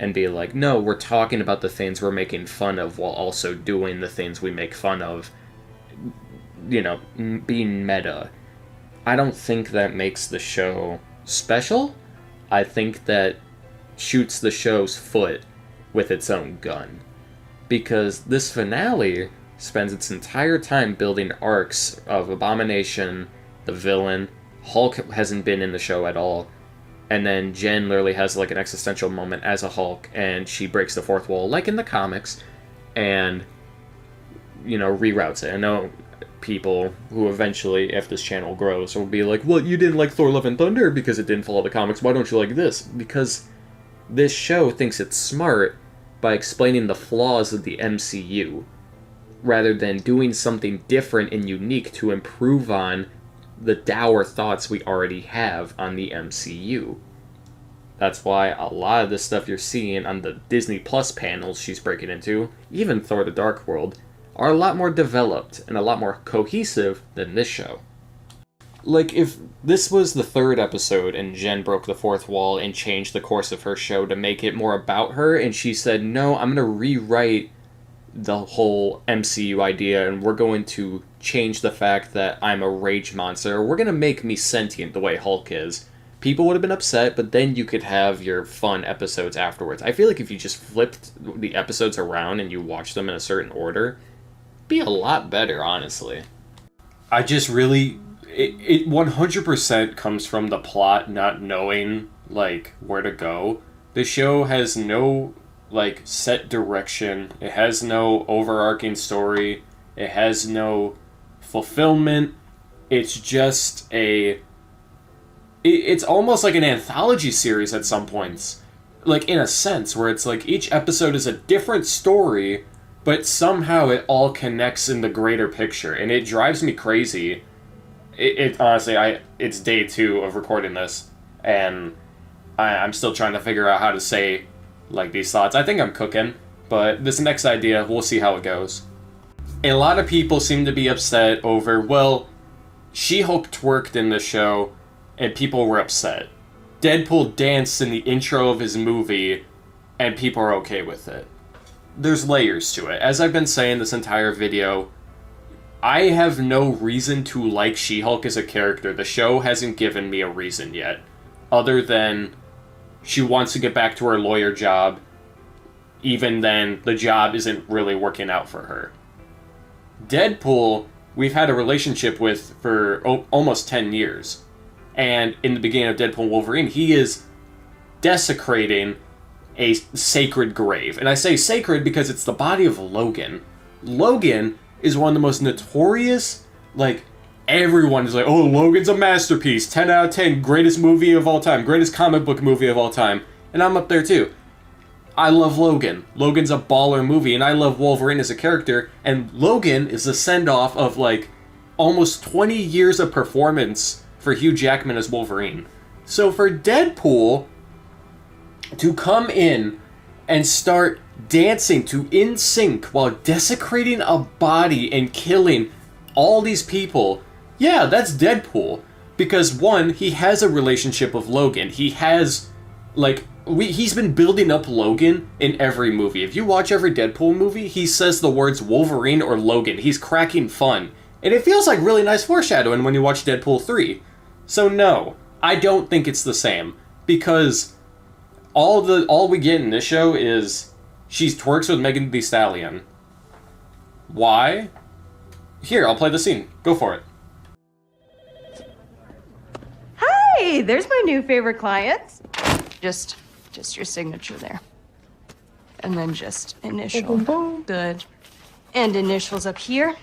and be like, no, we're talking about the things we're making fun of while also doing the things we make fun of, you know, being meta. I don't think that makes the show special. I think that shoots the show's foot with its own gun. Because this finale spends its entire time building arcs of Abomination, the villain, Hulk hasn't been in the show at all, and then Jen literally has like an existential moment as a Hulk, and she breaks the fourth wall, like in the comics, and, you know, reroutes it. I know people who eventually, if this channel grows, will be like, well, you didn't like Thor Love and Thunder because it didn't follow the comics, why don't you like this? Because this show thinks it's smart by explaining the flaws of the MCU, rather than doing something different and unique to improve on the dour thoughts we already have on the MCU. That's why a lot of the stuff you're seeing on the Disney Plus panels she's breaking into, even Thor the Dark World, are a lot more developed and a lot more cohesive than this show. Like, if this was the third episode and Jen broke the fourth wall and changed the course of her show to make it more about her, and she said, no, I'm going to rewrite the whole MCU idea, and we're going to change the fact that I'm a rage monster, we're going to make me sentient the way Hulk is, people would have been upset, but then you could have your fun episodes afterwards. I feel like if you just flipped the episodes around and you watched them in a certain order, it'd be a lot better, honestly. I just really... It 100% comes from the plot not knowing, like, where to go. The show has no, like, set direction. It has no overarching story. It has no fulfillment. It's just it's almost like an anthology series at some points. Like, in a sense, where it's like each episode is a different story, but somehow it all connects in the greater picture. And it drives me crazy. It honestly, it's day 2 of recording this, and I'm still trying to figure out how to say, like, these thoughts. I think I'm cooking, but this next idea, we'll see how it goes. A lot of people seem to be upset over, well, She-Hulk twerked in the show, and people were upset. Deadpool danced in the intro of his movie, and people are okay with it. There's layers to it. As I've been saying this entire video, I have no reason to like She-Hulk as a character. The show hasn't given me a reason yet, other than she wants to get back to her lawyer job. Even then, the job isn't really working out for her. Deadpool, we've had a relationship with for almost 10 years. And in the beginning of Deadpool and Wolverine, he is desecrating a sacred grave. And I say sacred because it's the body of Logan. Logan is one of the most notorious, like, everyone is like, oh, Logan's a masterpiece, 10 out of 10, greatest movie of all time, greatest comic book movie of all time, and I'm up there too. I love Logan. Logan's a baller movie, and I love Wolverine as a character, and Logan is the send-off of, like, almost 20 years of performance for Hugh Jackman as Wolverine. So for Deadpool to come in and start dancing to In Sync while desecrating a body and killing all these people, yeah, that's Deadpool. Because one, he has a relationship with Logan. He has, like, he's been building up Logan in every movie. If you watch every Deadpool movie, he says the words Wolverine or Logan. He's cracking fun. And it feels like really nice foreshadowing when you watch Deadpool 3. So no, I don't think it's the same. Because all we get in this show is she twerks with Megan Thee Stallion. Why? Here, I'll play the scene. Go for it. Hi, there's my new favorite client. Just your signature there. And then just initial. Good. And initials up here.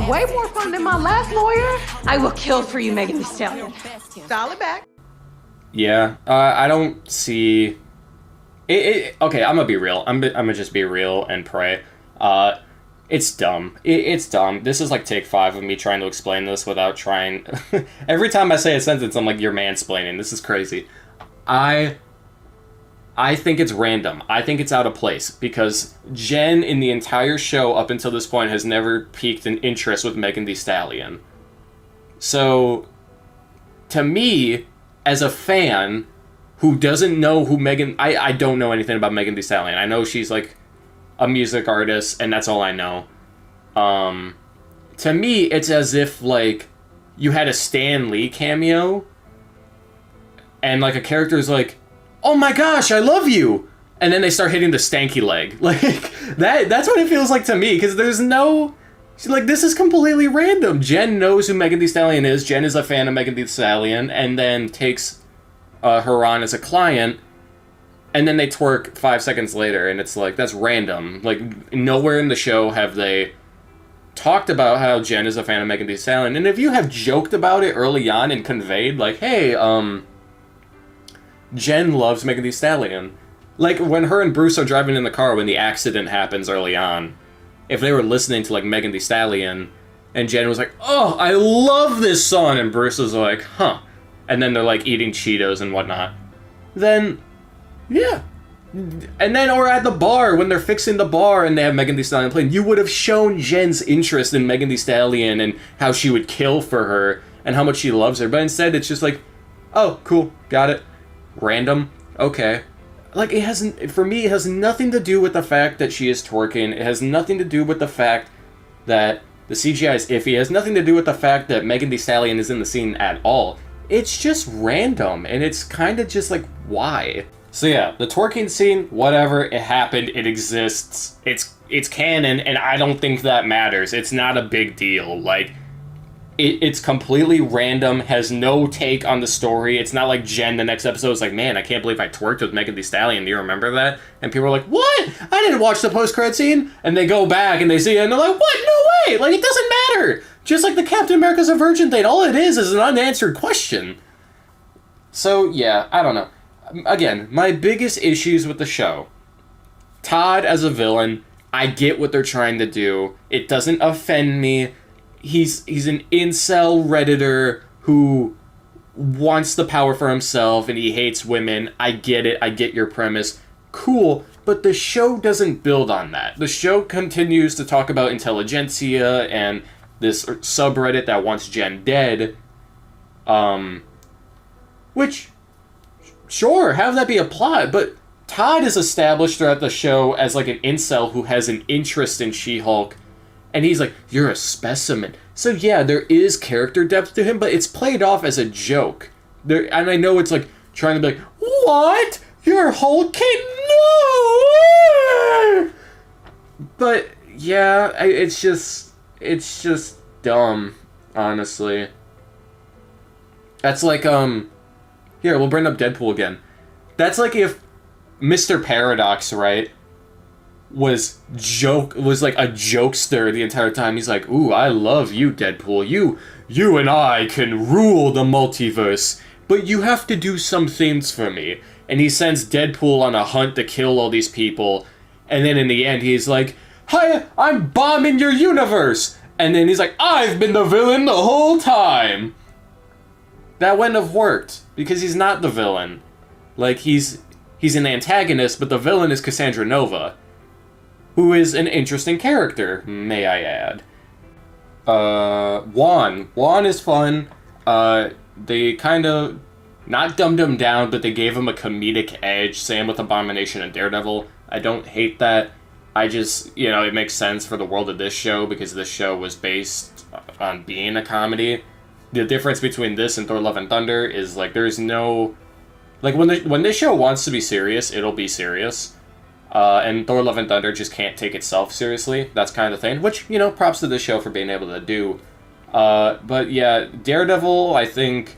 Way more fun than my last lawyer. I will kill for you, Megan Thee Stallion. Dial it back. Yeah, I don't see... Okay, I'm gonna be real. I'm gonna just be real and pray. It's dumb. It's dumb. This is like take 5 of me trying to explain this without trying... Every time I say a sentence, I'm like, you're mansplaining. This is crazy. I I think it's random. I think it's out of place because Jen in the entire show up until this point has never piqued an interest with Megan Thee Stallion. So, to me, as a fan who doesn't know who Megan... I don't know anything about Megan Thee Stallion. I know she's like a music artist and that's all I know. To me, it's as if like you had a Stan Lee cameo and like a character is like, oh my gosh, I love you! And then they start hitting the stanky leg. Like, that's what it feels like to me, because there's no... Like, this is completely random. Jen knows who Megan Thee Stallion is. Jen is a fan of Megan Thee Stallion, and then takes her on as a client, and then they twerk 5 seconds later, and it's like, that's random. Like, nowhere in the show have they talked about how Jen is a fan of Megan Thee Stallion, and if you have joked about it early on and conveyed, like, hey, Jen loves Megan Thee Stallion. Like, when her and Bruce are driving in the car when the accident happens early on, if they were listening to, like, Megan Thee Stallion, and Jen was like, oh, I love this song, and Bruce was like, huh, and then they're, like, eating Cheetos and whatnot, then, yeah. And then, or at the bar, when they're fixing the bar and they have Megan Thee Stallion playing, you would have shown Jen's interest in Megan Thee Stallion and how she would kill for her and how much she loves her, but instead it's just like, oh, cool, got it. Random, okay. Like, it hasn't, for me, it has nothing to do with the fact that she is twerking. It has nothing to do with the fact that the CGI is iffy. It has nothing to do with the fact that Megan Thee Stallion is in the scene at all. It's just random, and it's kind of just like, why? So yeah, the twerking scene, whatever, it happened, it exists, it's canon, and I don't think that matters. It's not a big deal. Like, it's completely random, has no take on the story. It's not like Jen the next episode is like, man, I can't believe I twerked with Megan Thee Stallion. Do you remember that? And people are like, what? I didn't watch the post-credit scene. And they go back and they see it and they're like, what? No way! Like, it doesn't matter! Just like the Captain America's a Virgin thing. All it is an unanswered question. So, yeah, I don't know. Again, my biggest issues with the show. Todd as a villain, I get what they're trying to do. It doesn't offend me. He's an incel Redditor who wants the power for himself and he hates women. I get it. I get your premise. Cool. But the show doesn't build on that. The show continues to talk about intelligentsia and this subreddit that wants Jen dead. Which, sure, have that be a plot, but Todd is established throughout the show as like an incel who has an interest in She-Hulk. And he's like, you're a specimen. So yeah, there is character depth to him, but it's played off as a joke. And I know it's like, trying to be like, what? You're hulking? No! But, yeah, it's just dumb, honestly. That's like, here, we'll bring up Deadpool again. That's like if Mr. Paradox, right, was like a jokester the entire time. He's like, ooh, I love you, Deadpool. You and I can rule the multiverse, but you have to do some things for me. And he sends Deadpool on a hunt to kill all these people, and then in the end he's like, hi, I'm bombing your universe! And then he's like, I've been the villain the whole time! That wouldn't have worked, because he's not the villain. Like, he's an antagonist, but the villain is Cassandra Nova, who is an interesting character, may I add. Juan is fun. They kind of, not dumbed him down, but they gave him a comedic edge, same with Abomination and Daredevil. I don't hate that. I just, it makes sense for the world of this show, because this show was based on being a comedy. The difference between this and Thor: Love and Thunder is, like, there's no... Like, when this show wants to be serious, it'll be serious. And Thor: Love and Thunder just can't take itself seriously. That's kind of thing. Which, props to this show for being able to do. But yeah, Daredevil, I think...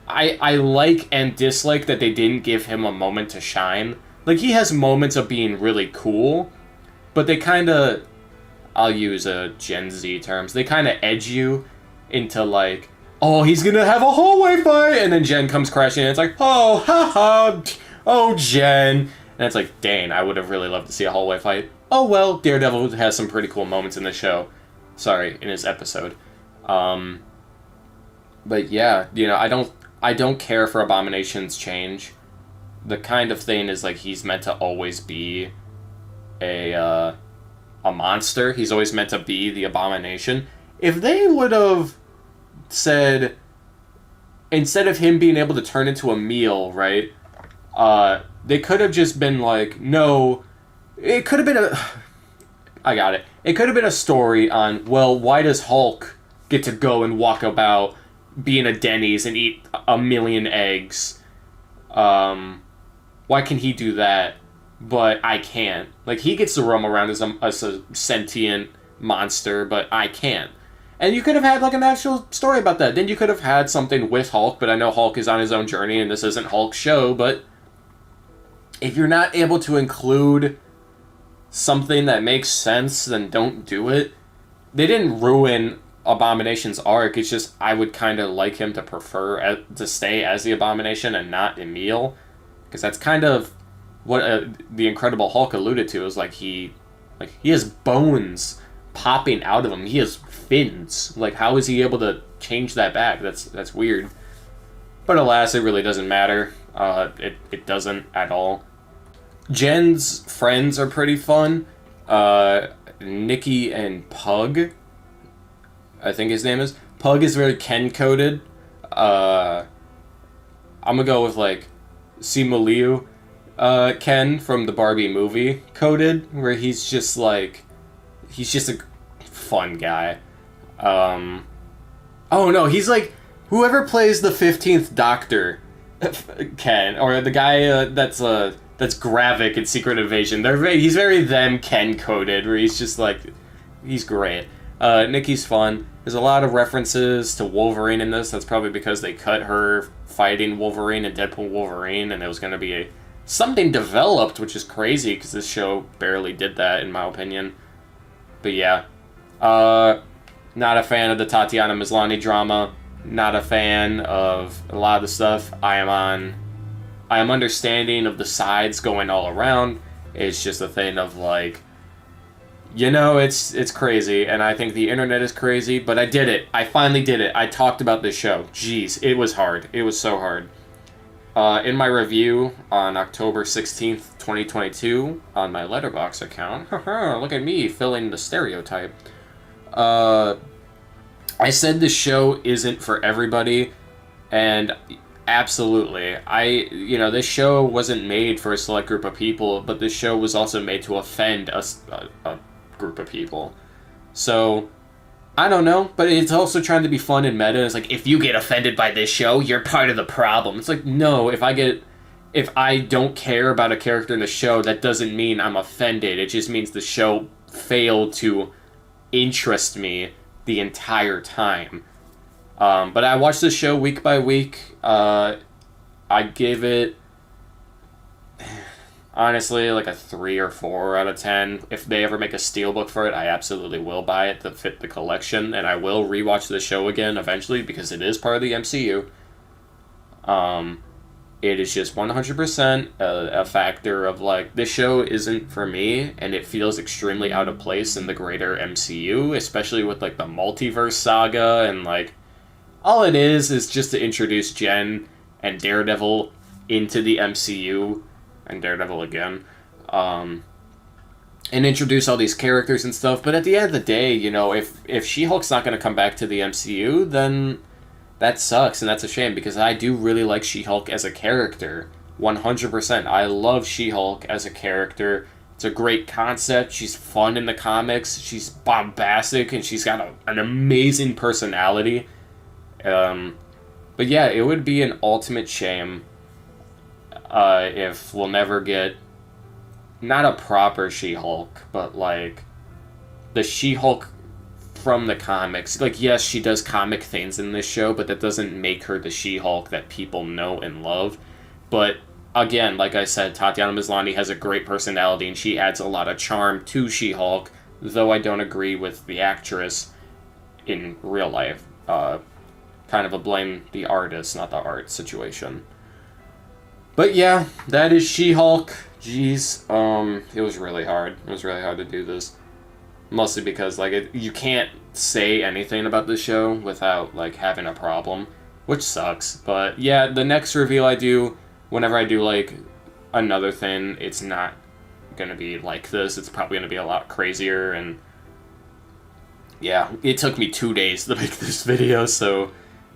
I like and dislike that they didn't give him a moment to shine. Like, he has moments of being really cool, but they kind of... I'll use a Gen Z terms. They kind of edge you into, like, oh, he's gonna have a hallway fight! And then Jen comes crashing in, and it's like, oh, haha, oh, Jen... And it's like, dang, I would have really loved to see a hallway fight. Oh well, Daredevil has some pretty cool moments in the show. Sorry, in his episode. But yeah, I don't care for Abomination's change. the kind of thing is like he's meant to always be a monster. He's always meant to be the abomination. If they would have said, instead of him being able to turn into a meal, right? They could have just been like, no, it could have been I got it. It could have been a story on, well, why does Hulk get to go and walk about, be in a Denny's and eat 1,000,000 eggs? Why can he do that, but I can't? Like, he gets to roam around as a sentient monster, but I can't. And you could have had, like, an actual story about that. Then you could have had something with Hulk, but I know Hulk is on his own journey, and this isn't Hulk's show, but if you're not able to include something that makes sense, then don't do it. They didn't ruin Abomination's arc. It's just I would kind of like him to prefer to stay as the Abomination and not Emil, because that's kind of what the Incredible Hulk alluded to. Is like he has bones popping out of him. He has fins. Like, how is he able to change that back? That's weird. But alas, it really doesn't matter. It doesn't at all. Jen's friends are pretty fun. Nikki and Pug, I think his name is. Pug is very Ken-coded. I'm gonna go with, like, Simu Liu Ken from the Barbie movie coded, where he's just a fun guy. Oh no, he's like whoever plays the 15th Doctor, Ken, or the guy that's Gravik in Secret Invasion. He's very them Ken coded, where he's just like, he's great. Nikki's fun. There's a lot of references to Wolverine in this. That's probably because they cut her fighting Wolverine and Deadpool Wolverine, and it was going to be something developed, which is crazy because this show barely did that, in my opinion. But yeah, not a fan of the Tatiana Maslany drama. Not a fan of a lot of the stuff. I am understanding of the sides going all around. It's just a thing of like, you know, it's crazy, and I think the internet is crazy, but I did it. I finally did it. I talked about this show. Jeez, it was hard. It was so hard. In my review on October 16th, 2022, on my Letterboxd account, look at me filling the stereotype, I said this show isn't for everybody, and absolutely. This show wasn't made for a select group of people, but this show was also made to offend a group of people. So, I don't know, but it's also trying to be fun and meta. It's like, if you get offended by this show, you're part of the problem. It's like, no, if I don't care about a character in the show, that doesn't mean I'm offended. It just means the show failed to interest me the entire time. But I watched this show week by week. I give it, honestly, like a 3 or 4 out of 10. If they ever make a steelbook for it, I absolutely will buy it to fit the collection, and I will rewatch the show again eventually because it is part of the MCU. It is just 100% a factor of, like, this show isn't for me, and it feels extremely out of place in the greater MCU, especially with, like, the multiverse saga, and, like, all it is just to introduce Jen and Daredevil into the MCU, and Daredevil again, and introduce all these characters and stuff. But at the end of the day, you know, if She-Hulk's not going to come back to the MCU, then that sucks, and that's a shame, because I do really like She-Hulk as a character. 100%. I love She-Hulk as a character. It's a great concept. She's fun in the comics. She's bombastic, and she's got an amazing personality. But yeah, it would be an ultimate shame if we'll never get, not a proper She-Hulk, but like the She-Hulk from the comics. Like, yes, she does comic things in this show, but that doesn't make her the She-Hulk that people know and love. But again, like I said, Tatiana Maslany has a great personality, and she adds a lot of charm to She-Hulk, though I don't agree with the actress in real life. Kind of a blame the artist, not the art situation. But yeah, that is She-Hulk. Jeez, it was really hard. It was really hard to do this. Mostly because, like, you can't say anything about the show without, like, having a problem, which sucks. But yeah, the next review I do, whenever I do, like, another thing, it's not going to be like this. It's probably going to be a lot crazier, and yeah, it took me 2 days to make this video, so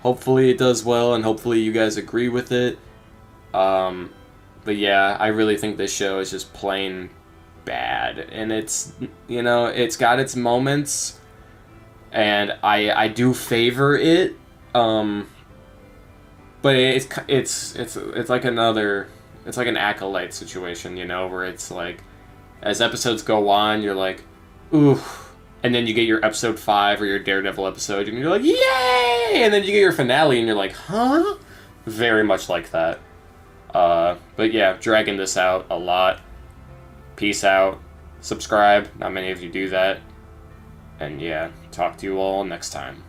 hopefully it does well, and hopefully you guys agree with it. But yeah, I really think this show is just plain bad, and it's, you know, it's got its moments, and I do favor it, but it's like another, it's like an Acolyte situation, you know, where it's like, as episodes go on, you're like, ooh, and then you get your episode 5 or your Daredevil episode, and you're like, yay! And then you get your finale, and you're like, huh? Very much like that. But yeah, dragging this out a lot. Peace out. Subscribe. Not many of you do that. And yeah, talk to you all next time.